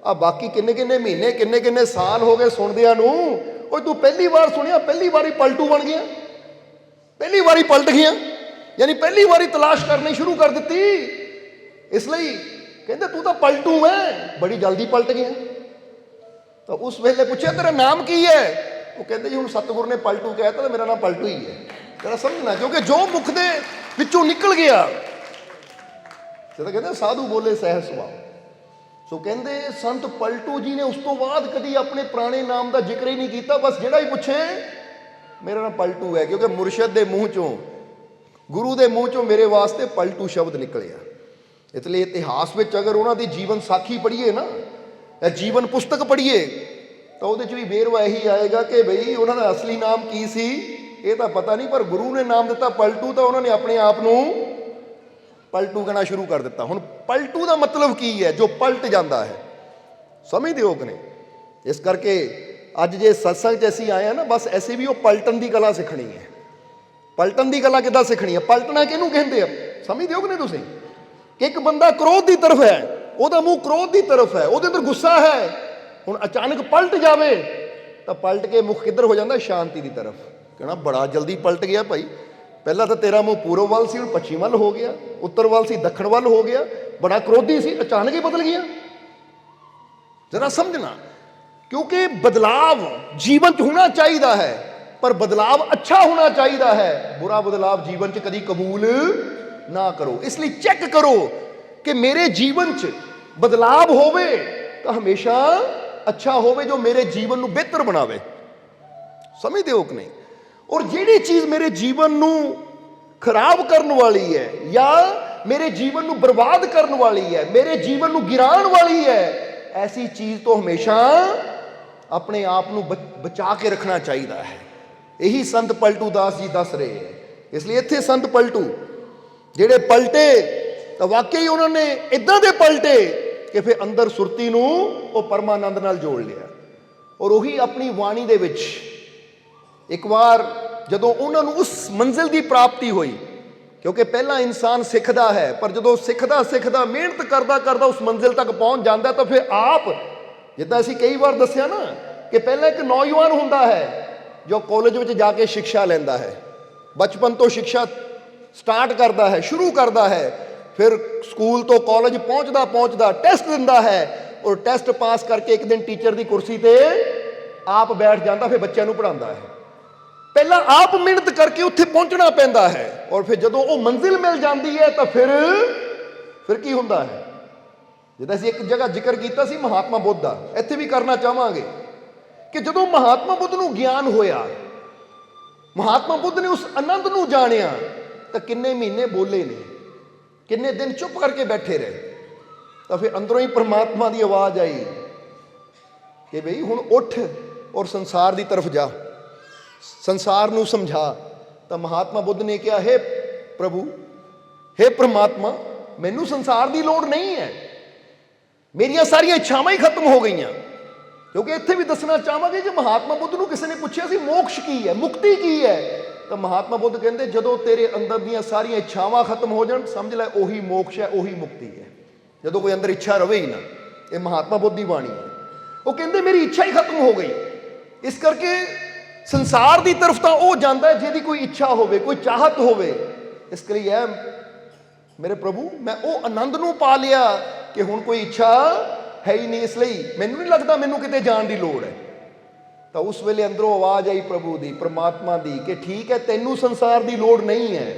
ਆ ਬਾਕੀ ਕਿੰਨੇ ਕਿੰਨੇ ਮਹੀਨੇ ਕਿੰਨੇ ਕਿੰਨੇ ਸਾਲ ਹੋ ਗਏ ਸੁਣਦਿਆਂ ਨੂੰ, ਉਹ ਤੂੰ ਪਹਿਲੀ ਵਾਰ ਸੁਣਿਆ, ਪਹਿਲੀ ਵਾਰੀ ਪਲਟੂ ਬਣ ਗਿਆ, ਪਹਿਲੀ ਵਾਰੀ ਪਲਟ ਗਿਆ, ਯਾਨੀ ਪਹਿਲੀ ਵਾਰੀ ਤਲਾਸ਼ ਕਰਨੀ ਸ਼ੁਰੂ ਕਰ ਦਿੱਤੀ। ਇਸ ਲਈ ਕਹਿੰਦੇ ਤੂੰ ਤਾਂ ਪਲਟੂ ਹੈ, ਬੜੀ ਜਲਦੀ ਪਲਟ ਗਿਆ। ਤਾਂ ਉਸ ਵੇਲੇ ਪੁੱਛਿਆ ਤੇਰਾ ਨਾਮ ਕੀ ਹੈ? ਉਹ ਕਹਿੰਦੇ ਜੀ ਹੁਣ ਸਤਿਗੁਰ ਨੇ ਪਲਟੂ ਕਹਿਤਾ ਤਾਂ ਮੇਰਾ ਨਾਮ ਪਲਟੂ ਹੀ ਹੈ। ਤੇਰਾ ਸਮਝਣਾ, ਕਿਉਂਕਿ ਜੋ ਮੁਖ ਦੇ ਵਿੱਚੋਂ ਨਿਕਲ ਗਿਆ। ਤਾਂ ਕਹਿੰਦੇ ਸਾਧੂ ਬੋਲੇ ਸਹਿਜ ਸੁਭਾਅ। ਸੋ ਕਹਿੰਦੇ ਸੰਤ ਪਲਟੂ ਜੀ ਨੇ ਉਸ ਤੋਂ ਬਾਅਦ ਕਦੀ ਆਪਣੇ ਪੁਰਾਣੇ ਨਾਮ ਦਾ ਜ਼ਿਕਰ ਹੀ ਨਹੀਂ ਕੀਤਾ। ਬਸ ਜਿਹੜਾ ਹੀ ਪੁੱਛੇ ਮੇਰਾ ਨਾਮ ਪਲਟੂ ਹੈ, ਕਿਉਂਕਿ ਮੁਰਸ਼ਿਦ ਦੇ ਮੂੰਹ ਚੋਂ, ਗੁਰੂ ਦੇ ਮੂੰਹ ਚੋਂ ਮੇਰੇ ਵਾਸਤੇ ਪਲਟੂ ਸ਼ਬਦ ਨਿਕਲਿਆ। ਇਸ ਲਈ ਇਤਿਹਾਸ ਵਿੱਚ ਅਗਰ ਉਹਨਾਂ ਦੀ ਜੀਵਨ ਸਾਖੀ ਪੜ੍ਹੀਏ ਨਾ, ਇਹ ਜੀਵਨ ਪੁਸਤਕ ਪੜ੍ਹੀਏ, ਤਾਂ ਉਹਦੇ 'ਚ ਵੀ ਵੇਰਵਾ ਇਹੀ ਆਏਗਾ ਕਿ ਬਈ ਉਹਨਾਂ ਦਾ ਅਸਲੀ ਨਾਮ ਕੀ ਸੀ ਇਹ ਤਾਂ ਪਤਾ ਨਹੀਂ, ਪਰ ਗੁਰੂ ਨੇ ਨਾਮ ਦਿੱਤਾ ਪਲਟੂ, ਤਾਂ ਉਹਨਾਂ ਨੇ ਆਪਣੇ ਆਪ ਨੂੰ ਪਲਟੂ ਕਹਿਣਾ ਸ਼ੁਰੂ ਕਰ ਦਿੱਤਾ। ਹੁਣ ਪਲਟੂ ਦਾ ਮਤਲਬ ਕੀ ਹੈ? ਜੋ ਪਲਟ ਜਾਂਦਾ ਹੈ। ਸਮਝਦੇ ਹੋ ਕਿ ਨਹੀਂ? ਇਸ ਕਰਕੇ ਅੱਜ ਜੇ ਸਤਸੰਗ 'ਚ ਅਸੀਂ ਆਏ ਹਾਂ ਨਾ, ਬਸ ਐਸੇ ਵੀ ਉਹ ਪਲਟਣ ਦੀ ਕਲਾ ਸਿੱਖਣੀ ਹੈ। ਪਲਟਣ ਦੀ ਕਲਾ ਕਿੱਦਾਂ ਸਿੱਖਣੀ ਹੈ? ਪਲਟਣਾ ਕਿਹਨੂੰ ਕਹਿੰਦੇ ਆ? ਸਮਝਦੇ ਹੋ ਕਿ ਨਹੀਂ ਤੁਸੀਂ? ਕਿ ਇੱਕ ਬੰਦਾ ਕ੍ਰੋਧ ਦੀ ਤਰਫ ਹੈ, ਉਹਦਾ ਮੂੰਹ ਕ੍ਰੋਧ ਦੀ ਤਰਫ ਹੈ, ਉਹਦੇ ਅੰਦਰ ਗੁੱਸਾ ਹੈ, ਹੁਣ ਅਚਾਨਕ ਪਲਟ ਜਾਵੇ ਤਾਂ ਪਲਟ ਕੇ ਮੁਖ ਕਿੱਧਰ ਹੋ ਜਾਂਦਾ? ਸ਼ਾਂਤੀ ਦੀ ਤਰਫ। ਕਹਿਣਾ ਬੜਾ ਜਲਦੀ ਪਲਟ ਗਿਆ ਭਾਈ, ਪਹਿਲਾਂ ਤਾਂ ਤੇਰਾ ਮੂੰਹ ਪੂਰਬ ਵੱਲ ਸੀ, ਹੁਣ ਪੱਛਮ ਵੱਲ ਹੋ ਗਿਆ, ਉੱਤਰ ਵੱਲ ਸੀ, ਦੱਖਣ ਵੱਲ ਹੋ ਗਿਆ, ਬੜਾ ਕ੍ਰੋਧੀ ਸੀ, ਅਚਾਨਕ ਹੀ ਬਦਲ ਗਿਆ। ਜ਼ਰਾ ਸਮਝਣਾ, ਕਿਉਂਕਿ ਬਦਲਾਵ ਜੀਵਨ 'ਚ ਹੋਣਾ ਚਾਹੀਦਾ ਹੈ, ਪਰ ਬਦਲਾਵ ਅੱਛਾ ਹੋਣਾ ਚਾਹੀਦਾ ਹੈ। ਬੁਰਾ ਬਦਲਾਵ ਜੀਵਨ 'ਚ ਕਦੀ ਕਬੂਲ ਨਾ ਕਰੋ। ਇਸ ਲਈ ਚੈੱਕ ਕਰੋ ਕਿ ਮੇਰੇ ਜੀਵਨ 'ਚ ਬਦਲਾਵ ਹੋਵੇ ਤਾਂ ਹਮੇਸ਼ਾ ਅੱਛਾ ਹੋਵੇ, ਜੋ ਮੇਰੇ ਜੀਵਨ ਨੂੰ ਬਿਹਤਰ ਬਣਾਵੇ। ਸਮਝਦੇ ਹੋ ਕਿ ਨਹੀਂ? ਔਰ ਜਿਹੜੀ ਚੀਜ਼ ਮੇਰੇ ਜੀਵਨ ਨੂੰ ਖਰਾਬ ਕਰਨ ਵਾਲੀ ਹੈ, ਜਾਂ ਮੇਰੇ ਜੀਵਨ ਨੂੰ ਬਰਬਾਦ ਕਰਨ ਵਾਲੀ ਹੈ, ਮੇਰੇ ਜੀਵਨ ਨੂੰ ਗਿਰਾਉਣ ਵਾਲੀ ਹੈ, ਐਸੀ ਚੀਜ਼ ਤੋਂ ਹਮੇਸ਼ਾ ਆਪਣੇ ਆਪ ਨੂੰ ਬਚਾ ਕੇ ਰੱਖਣਾ ਚਾਹੀਦਾ ਹੈ। ਇਹੀ ਸੰਤ ਪਲਟੂ ਦਾਸ ਜੀ ਦੱਸ ਰਹੇ ਹੈ। ਇਸ ਲਈ ਇੱਥੇ ਸੰਤ ਪਲਟੂ ਜਿਹੜੇ ਪਲਟੇ ਤਾਂ ਵਾਕਈ ਉਹਨਾਂ ਨੇ ਇਦਾਂ ਦੇ ਪਲਟੇ ਕਿ ਫਿਰ ਅੰਦਰ ਸੁਰਤੀ ਨੂੰ ਉਹ ਪਰਮਾਨੰਦ ਨਾਲ ਜੋੜ ਲਿਆ। ਔਰ ਉਹੀ ਆਪਣੀ ਬਾਣੀ ਦੇ ਵਿੱਚ ਇੱਕ ਵਾਰ ਜਦੋਂ ਉਹਨਾਂ ਨੂੰ ਉਸ ਮੰਜ਼ਿਲ ਦੀ ਪ੍ਰਾਪਤੀ ਹੋਈ, ਕਿਉਂਕਿ ਪਹਿਲਾਂ ਇਨਸਾਨ ਸਿੱਖਦਾ ਹੈ, ਪਰ ਜਦੋਂ ਸਿੱਖਦਾ ਸਿੱਖਦਾ ਮਿਹਨਤ ਕਰਦਾ ਕਰਦਾ ਉਸ ਮੰਜ਼ਿਲ ਤੱਕ ਪਹੁੰਚ ਜਾਂਦਾ ਤਾਂ ਫਿਰ ਆਪ, ਜਿੱਦਾਂ ਅਸੀਂ ਕਈ ਵਾਰ ਦੱਸਿਆ ਨਾ ਕਿ ਪਹਿਲਾਂ ਇੱਕ ਨੌਜਵਾਨ ਹੁੰਦਾ ਹੈ ਜੋ ਕਾਲਜ ਵਿੱਚ ਜਾ ਕੇ ਸਿੱਖਿਆ ਲੈਂਦਾ ਹੈ, ਬਚਪਨ ਤੋਂ ਸਿੱਖਿਆ ਸਟਾਰਟ ਕਰਦਾ ਹੈ, ਸ਼ੁਰੂ ਕਰਦਾ ਹੈ, ਫਿਰ ਸਕੂਲ ਤੋਂ ਕਾਲਜ ਪਹੁੰਚਦਾ ਪਹੁੰਚਦਾ ਟੈਸਟ ਦਿੰਦਾ ਹੈ, ਔਰ ਟੈਸਟ ਪਾਸ ਕਰਕੇ ਇੱਕ ਦਿਨ ਟੀਚਰ ਦੀ ਕੁਰਸੀ ਤੇ ਆਪ ਬੈਠ ਜਾਂਦਾ, ਫਿਰ ਬੱਚਿਆਂ ਨੂੰ ਪੜ੍ਹਾਉਂਦਾ ਹੈ। ਪਹਿਲਾਂ ਆਪ ਮਿਹਨਤ ਕਰਕੇ ਉੱਥੇ ਪਹੁੰਚਣਾ ਪੈਂਦਾ ਹੈ, ਔਰ ਫਿਰ ਜਦੋਂ ਉਹ ਮੰਜ਼ਿਲ ਮਿਲ ਜਾਂਦੀ ਹੈ ਤਾਂ ਫਿਰ ਕੀ ਹੁੰਦਾ ਹੈ? ਜਿੱਦਾਂ ਅਸੀਂ ਇੱਕ ਜਗ੍ਹਾ ਜ਼ਿਕਰ ਕੀਤਾ ਸੀ ਮਹਾਤਮਾ ਬੁੱਧ ਦਾ, ਇੱਥੇ ਵੀ ਕਰਨਾ ਚਾਹਾਂਗੇ ਕਿ ਜਦੋਂ ਮਹਾਤਮਾ ਬੁੱਧ ਨੂੰ ਗਿਆਨ ਹੋਇਆ, ਮਹਾਤਮਾ ਬੁੱਧ ਨੇ ਉਸ ਆਨੰਦ ਨੂੰ ਜਾਣਿਆ, ਤਾਂ ਕਿੰਨੇ ਮਹੀਨੇ ਬੋਲੇ ਨੇ, ਕਿੰਨੇ ਦਿਨ ਚੁੱਪ ਕਰਕੇ ਬੈਠੇ ਰਹੇ, ਤਾਂ ਫਿਰ ਅੰਦਰੋਂ ਹੀ ਪਰਮਾਤਮਾ ਦੀ ਆਵਾਜ਼ ਆਈ ਕਿ ਬਈ ਹੁਣ ਉੱਠ ਔਰ ਸੰਸਾਰ ਦੀ ਤਰਫ ਜਾ, ਸੰਸਾਰ ਨੂੰ ਸਮਝਾ। ਤਾਂ ਮਹਾਤਮਾ ਬੁੱਧ ਨੇ ਕਿਹਾ, ਹੇ ਪ੍ਰਭੂ, ਹੇ ਪ੍ਰਮਾਤਮਾ, ਮੈਨੂੰ ਸੰਸਾਰ ਦੀ ਲੋੜ ਨਹੀਂ ਹੈ, ਮੇਰੀਆਂ ਸਾਰੀਆਂ ਇੱਛਾਵਾਂ ਹੀ ਖਤਮ ਹੋ ਗਈਆਂ। ਕਿਉਂਕਿ ਇੱਥੇ ਵੀ ਦੱਸਣਾ ਚਾਹਾਂਗੇ ਕਿ ਮਹਾਤਮਾ ਬੁੱਧ ਨੂੰ ਕਿਸੇ ਨੇ ਪੁੱਛਿਆ ਸੀ ਮੋਕਸ਼ ਕੀ ਹੈ, ਮੁਕਤੀ ਕੀ ਹੈ, ਤਾਂ ਮਹਾਤਮਾ ਬੁੱਧ ਕਹਿੰਦੇ ਜਦੋਂ ਤੇਰੇ ਅੰਦਰ ਦੀਆਂ ਸਾਰੀਆਂ ਇੱਛਾਵਾਂ ਖਤਮ ਹੋ ਜਾਣ, ਸਮਝ ਲੈ ਉਹੀ ਮੋਕਸ਼ ਹੈ, ਉਹੀ ਮੁਕਤੀ ਹੈ। ਜਦੋਂ ਕੋਈ ਅੰਦਰ ਇੱਛਾ ਰਵੇ ਹੀ ਨਾ। ਇਹ ਮਹਾਤਮਾ ਬੁੱਧ ਦੀ ਬਾਣੀ ਹੈ। ਉਹ ਕਹਿੰਦੇ ਮੇਰੀ ਇੱਛਾ ਹੀ ਖਤਮ ਹੋ ਗਈ। ਇਸ ਕਰਕੇ ਸੰਸਾਰ ਦੀ ਤਰਫ ਤਾਂ ਉਹ ਜਾਂਦਾ ਜਿਹਦੀ ਕੋਈ ਇੱਛਾ ਹੋਵੇ, ਕੋਈ ਚਾਹਤ ਹੋਵੇ। ਇਸ ਲਈ ਹੈ ਮੇਰੇ ਪ੍ਰਭੂ, ਮੈਂ ਉਹ ਆਨੰਦ ਨੂੰ ਪਾ ਲਿਆ ਕਿ ਹੁਣ ਕੋਈ ਇੱਛਾ ਹੈ ਹੀ ਨਹੀਂ, ਇਸ ਲਈ ਮੈਨੂੰ ਨਹੀਂ ਲੱਗਦਾ ਮੈਨੂੰ ਕਿਤੇ ਜਾਣ ਦੀ ਲੋੜ ਹੈ। ਤਾਂ ਉਸ ਵੇਲੇ ਅੰਦਰੋਂ ਆਵਾਜ਼ ਆਈ ਪ੍ਰਭੂ ਦੀ, ਪਰਮਾਤਮਾ ਦੀ, ਕਿ ਠੀਕ ਹੈ, ਤੈਨੂੰ ਸੰਸਾਰ ਦੀ ਲੋੜ ਨਹੀਂ ਹੈ,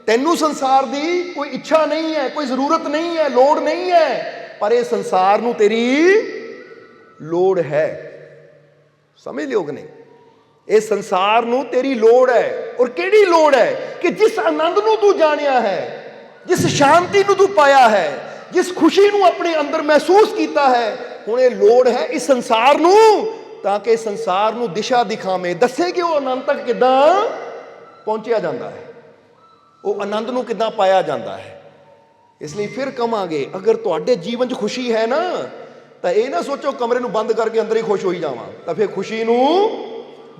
ਤੈਨੂੰ ਸੰਸਾਰ ਦੀ ਕੋਈ ਇੱਛਾ ਨਹੀਂ ਹੈ, ਕੋਈ ਜ਼ਰੂਰਤ ਨਹੀਂ ਹੈ, ਲੋੜ ਨਹੀਂ ਹੈ, ਪਰ ਇਹ ਸੰਸਾਰ ਨੂੰ ਤੇਰੀ ਲੋੜ ਹੈ। ਸਮਝ ਲਿਓ ਕਿ ਨਹੀਂ? ਇਹ ਸੰਸਾਰ ਨੂੰ ਤੇਰੀ ਲੋੜ ਹੈ। ਔਰ ਕਿਹੜੀ ਲੋੜ ਹੈ? ਕਿ ਜਿਸ ਆਨੰਦ ਨੂੰ ਤੂੰ ਜਾਣਿਆ ਹੈ, ਜਿਸ ਸ਼ਾਂਤੀ ਨੂੰ ਤੂੰ ਪਾਇਆ ਹੈ, ਜਿਸ ਖੁਸ਼ੀ ਨੂੰ ਆਪਣੇ ਅੰਦਰ ਮਹਿਸੂਸ ਕੀਤਾ ਹੈ, ਹੁਣ ਇਹ ਲੋੜ ਹੈ ਇਸ ਸੰਸਾਰ ਨੂੰ ਤਾਂ ਕਿ ਸੰਸਾਰ ਨੂੰ ਦਿਸ਼ਾ ਦਿਖਾਵੇਂ, ਦੱਸੇ ਕਿ ਉਹ ਆਨੰਦ ਤੱਕ ਕਿੱਦਾਂ ਪਹੁੰਚਿਆ ਜਾਂਦਾ ਹੈ, ਉਹ ਆਨੰਦ ਨੂੰ ਕਿੱਦਾਂ ਪਾਇਆ ਜਾਂਦਾ ਹੈ। ਇਸ ਲਈ ਫਿਰ ਕਵਾਂਗੇ, ਅਗਰ ਤੁਹਾਡੇ ਜੀਵਨ 'ਚ ਖੁਸ਼ੀ ਹੈ ਨਾ, ਤਾਂ ਇਹ ਨਾ ਸੋਚੋ ਕਮਰੇ ਨੂੰ ਬੰਦ ਕਰਕੇ ਅੰਦਰ ਹੀ ਖੁਸ਼ ਹੋਈ ਜਾਵਾਂ, ਤਾਂ ਫਿਰ ਖੁਸ਼ੀ ਨੂੰ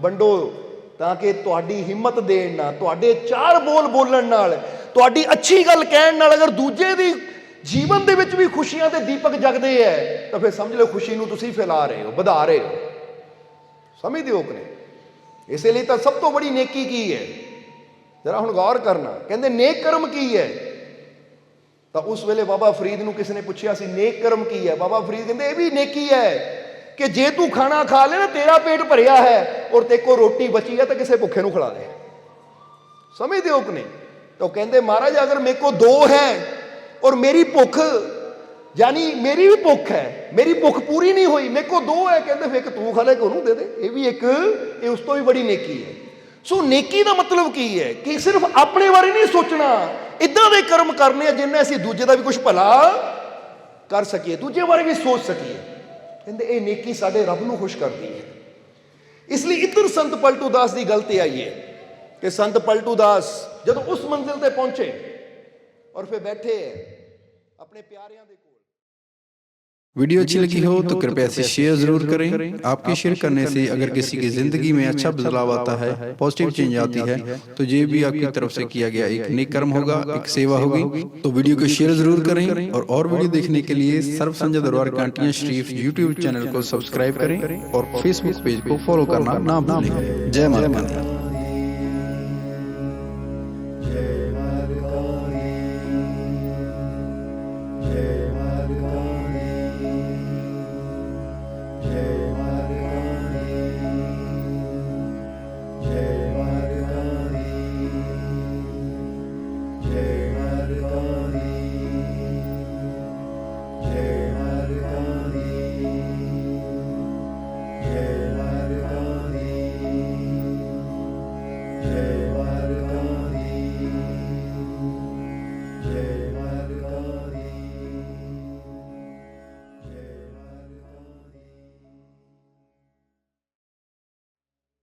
ਵੰਡੋ, ਤਾਂ ਕਿ ਤੁਹਾਡੀ ਹਿੰਮਤ ਦੇਣ ਨਾਲ, ਤੁਹਾਡੇ ਚਾਰ ਬੋਲ ਬੋਲਣ ਨਾਲ, ਤੁਹਾਡੀ ਅੱਛੀ ਗੱਲ ਕਹਿਣ ਨਾਲ ਅਗਰ ਦੂਜੇ ਦੀ ਜੀਵਨ ਦੇ ਵਿੱਚ ਵੀ ਖੁਸ਼ੀਆਂ ਦੇ ਦੀਪਕ ਜਗਦੇ ਹੈ, ਤਾਂ ਫਿਰ ਸਮਝ ਲਓ ਖੁਸ਼ੀ ਨੂੰ ਤੁਸੀਂ ਫੈਲਾ ਰਹੇ ਹੋ, ਵਧਾ ਰਹੇ ਹੋ। ਸਮਝਦੇ ਹੋ ਕਿ ਨਹੀਂ? ਇਸੇ ਲਈ ਤਾਂ ਸਭ ਤੋਂ ਬੜੀ ਨੇਕੀ ਕੀ ਹੈ, ਜਰਾ ਹੁਣ ਗੌਰ ਕਰਨਾ। ਕਹਿੰਦੇ ਨੇਕ ਕਰਮ ਕੀ ਹੈ? ਤਾਂ ਉਸ ਵੇਲੇ ਬਾਬਾ ਫਰੀਦ ਨੂੰ ਕਿਸੇ ਨੇ ਪੁੱਛਿਆ ਸੀ ਨੇਕ ਕਰਮ ਕੀ ਹੈ? ਬਾਬਾ ਫਰੀਦ ਕਹਿੰਦੇ ਇਹ ਵੀ ਨੇਕੀ ਹੈ ਕਿ ਜੇ ਤੂੰ ਖਾਣਾ ਖਾ ਲੈ ਨਾ, ਤੇਰਾ ਪੇਟ ਭਰਿਆ ਹੈ ਔਰ ਤੇ ਕੋ ਰੋਟੀ ਬਚੀ ਹੈ, ਤਾਂ ਕਿਸੇ ਭੁੱਖੇ ਨੂੰ ਖਿਲਾ ਦੇ। ਸਮਝਦੇ ਹੋ ਕਿ ਨਹੀਂ? ਤਾਂ ਕਹਿੰਦੇ ਮਹਾਰਾਜ ਅਗਰ ਮੇਰੇ ਕੋ ਦੋ ਹੈ ਔਰ ਮੇਰੀ ਭੁੱਖ, ਯਾਨੀ ਮੇਰੀ ਵੀ ਭੁੱਖ ਹੈ, ਮੇਰੀ ਭੁੱਖ ਪੂਰੀ ਨਹੀਂ ਹੋਈ, ਮੇਰੇ ਕੋ ਦੋ ਹੈ, ਕਹਿੰਦੇ ਫਿਰ ਇੱਕ ਤੂੰ ਖਾ ਲੈ, ਇੱਕ ਉਹਨੂੰ ਦੇ ਦੇ। ਇਹ ਵੀ ਇੱਕ, ਇਹ ਉਸ ਤੋਂ ਵੀ ਬੜੀ ਨੇਕੀ ਹੈ। ਸੋ ਨੇਕੀ ਦਾ ਮਤਲਬ ਕੀ ਹੈ ਕਿ ਸਿਰਫ ਆਪਣੇ ਬਾਰੇ ਨਹੀਂ ਸੋਚਣਾ, ਇੱਦਾਂ ਦੇ ਕਰਮ ਕਰਨੇ ਆ ਜਿਨ੍ਹਾਂ ਅਸੀਂ ਦੂਜੇ ਦਾ ਵੀ ਕੁਝ ਭਲਾ ਕਰ ਸਕੀਏ, ਦੂਜੇ ਬਾਰੇ ਵੀ ਸੋਚ ਸਕੀਏ। ਕਹਿੰਦੇ ਇਹ ਨੇਕੀ ਸਾਡੇ ਰੱਬ ਨੂੰ ਖੁਸ਼ ਕਰਦੀ ਹੈ। ਇਸ ਲਈ ਇੱਧਰ ਸੰਤ ਪਲਟੂ ਦਾਸ ਦੀ ਗੱਲ ਤੇ ਆਈਏ ਕਿ ਸੰਤ ਪਲਟੂ ਦਾਸ ਜਦੋਂ ਉਸ ਮੰਜ਼ਿਲ ਤੇ ਪਹੁੰਚੇ और फिर बैठे अपने प्यारियां दे कोल। वीडियो अच्छी लगी हो तो कृपया से शेयर जरूर करें। आपके शेयर करने से अगर किसी की जिंदगी में अच्छा बदलाव आता है, पॉजिटिव चेंज आती है, तो ये भी आपकी तरफ से किया गया एक नेक कर्म होगा, एक सेवा होगी। तो वीडियो को शेयर जरूर करें और वीडियो देखने के लिए सर्व संजय दरबार कांटियां शरीफ यूट्यूब चैनल को सब्सक्राइब करें और फेसबुक पेज को फॉलो करना ना भूलें। जय माता दी। जय